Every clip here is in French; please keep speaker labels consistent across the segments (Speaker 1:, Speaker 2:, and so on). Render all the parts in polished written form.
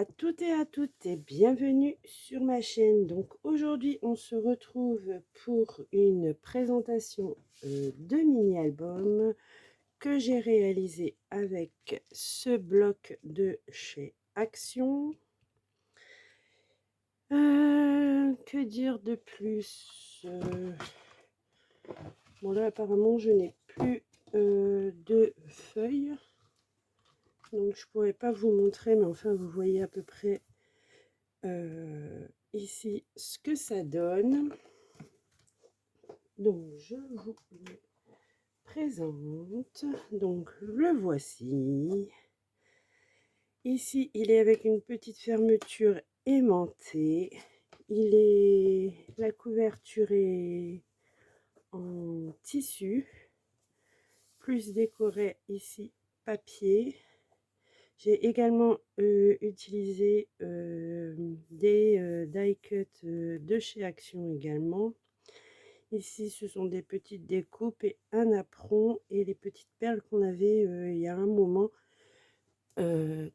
Speaker 1: à toutes et à toutes et bienvenue sur ma chaîne. Donc aujourd'hui on se retrouve pour une présentation de mini-album que j'ai réalisé avec ce bloc de chez Action. Que dire de plus? Bon là apparemment je n'ai plus de feuilles. Donc je pourrais pas vous montrer, mais enfin vous voyez à peu près ici ce que ça donne. Donc je vous le présente. Donc le voici. Ici il est avec une petite fermeture aimantée. La couverture est en tissu, plus décoré ici papier. J'ai également utilisé des die cut de chez Action également. Ici, ce sont des petites découpes et un apron et les petites perles qu'on avait il y a un moment.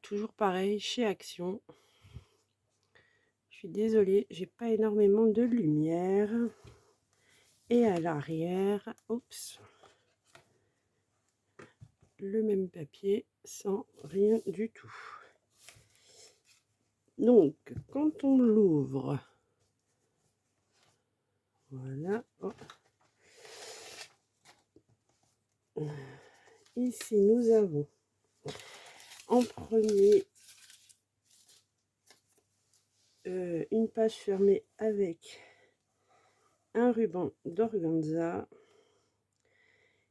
Speaker 1: Toujours pareil chez Action. Je suis désolée, j'ai pas énormément de lumière. Et à l'arrière, oups, le même papier sans rien du tout. Donc, quand on l'ouvre, voilà. Oh. Ici, nous avons en premier une page fermée avec un ruban d'organza.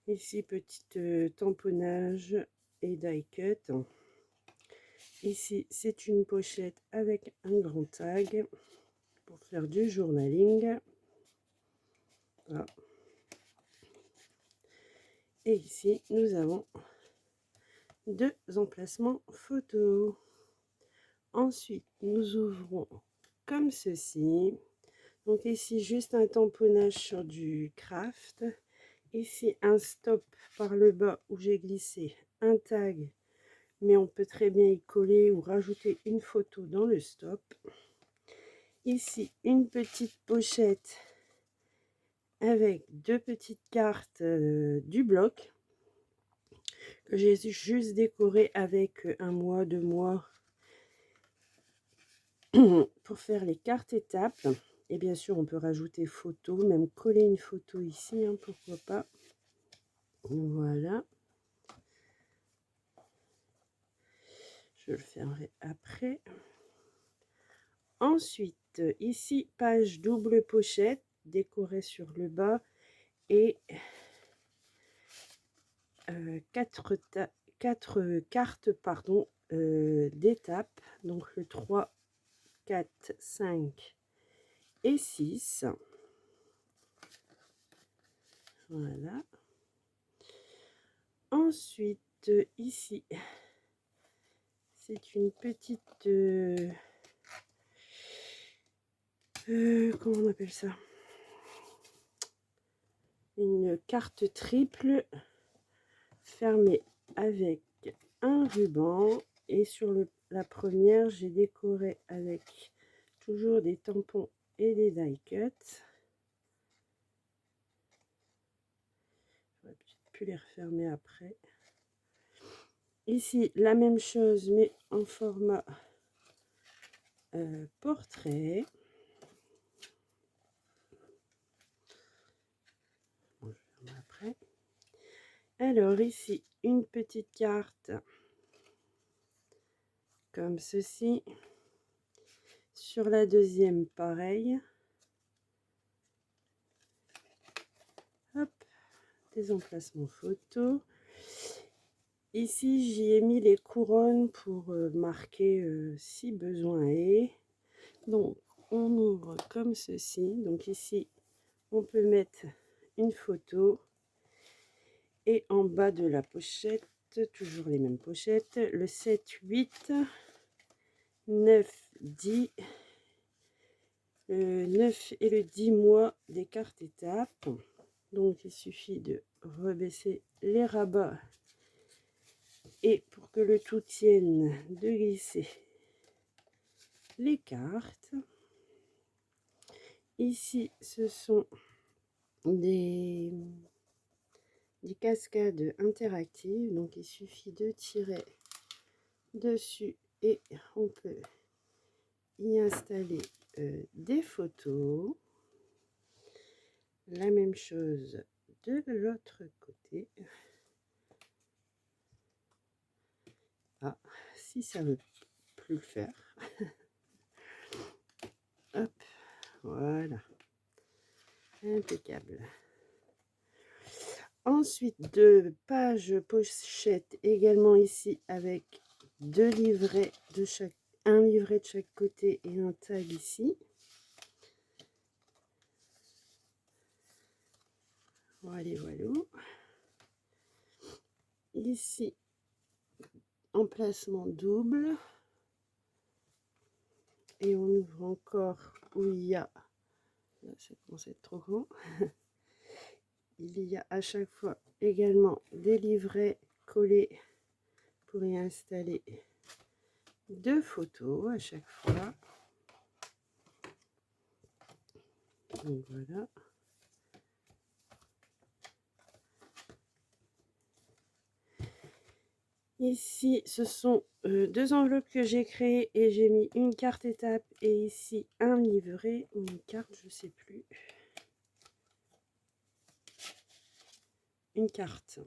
Speaker 1: Ici, petit tamponnage et die cut. Ici, c'est une pochette avec un grand tag pour faire du journaling. Voilà. Et ici, nous avons deux emplacements photos. Ensuite, nous ouvrons comme ceci. Donc ici, juste un tamponnage sur du craft. Ici, un stop par le bas où j'ai glissé un tag, mais on peut très bien y coller ou rajouter une photo dans le stop. Ici, une petite pochette avec deux petites cartes du bloc que j'ai juste décoré avec un mois, 2 mois pour faire les cartes étapes. Et bien sûr, on peut rajouter photo, même coller une photo ici, hein, pourquoi pas. Voilà. Je le fermerai après. Ensuite, ici, page double pochette, décorée sur le bas. Et 4 cartes d'étapes. Donc le 3, 4, 5 et 6. Voilà. Ensuite, ici, c'est une petite... comment on appelle ça? Une carte triple fermée avec un ruban. Et sur la première, j'ai décoré avec toujours des tampons et des die cut. J'aurais peut-être pu les refermer après. Ici, la même chose, mais en format portrait. Bon, je ferme après. Alors ici, une petite carte comme ceci. Sur la deuxième, pareil. Hop, des emplacements photos. Ici, j'y ai mis les couronnes pour marquer si besoin est. Donc, on ouvre comme ceci. Donc ici, on peut mettre une photo. Et en bas de la pochette, toujours les mêmes pochettes, le 7, 8, 9, 10, 9 et le 10 mois des cartes étapes. Donc il suffit de rebaisser les rabats et pour que le tout tienne, de glisser les cartes. Ici, ce sont des cascades interactives. Donc, il suffit de tirer dessus et on peut y installer des photos. La même chose de l'autre côté. Ah, si ça ne veut plus le faire. Hop, voilà. Impeccable. Ensuite, deux pages pochettes également ici avec deux livrets de chaque, un livret de chaque côté et un tag ici. Voilà, voilà. Ici, emplacement double. Et on ouvre encore où il y a, là ça commence à être trop grand, il y a à chaque fois également des livrets collés pour y installer deux photos à chaque fois. Donc voilà. Ici, ce sont deux enveloppes que j'ai créées et j'ai mis une carte étape et ici un livret ou une carte, je sais plus. Une carte.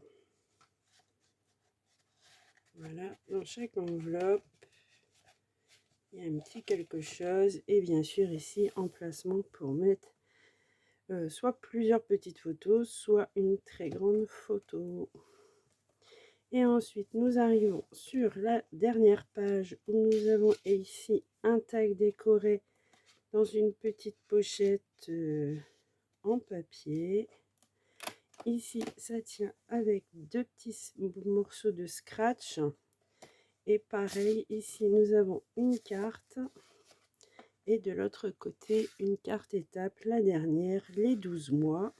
Speaker 1: Voilà, dans chaque enveloppe, il y a un petit quelque chose et bien sûr ici emplacement pour mettre soit plusieurs petites photos, soit une très grande photo. Et ensuite, nous arrivons sur la dernière page où nous avons ici un tag décoré dans une petite pochette en papier. Ici, ça tient avec deux petits morceaux de scratch. Et pareil, ici, nous avons une carte. Et de l'autre côté, une carte étape, la dernière, les 12 mois.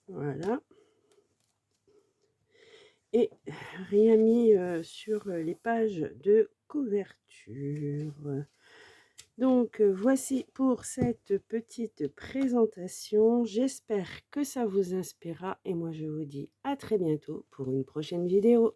Speaker 1: Voilà. Et rien mis sur les pages de couverture. Donc voici pour cette petite présentation. J'espère que ça vous inspirera et moi je vous dis à très bientôt pour une prochaine vidéo.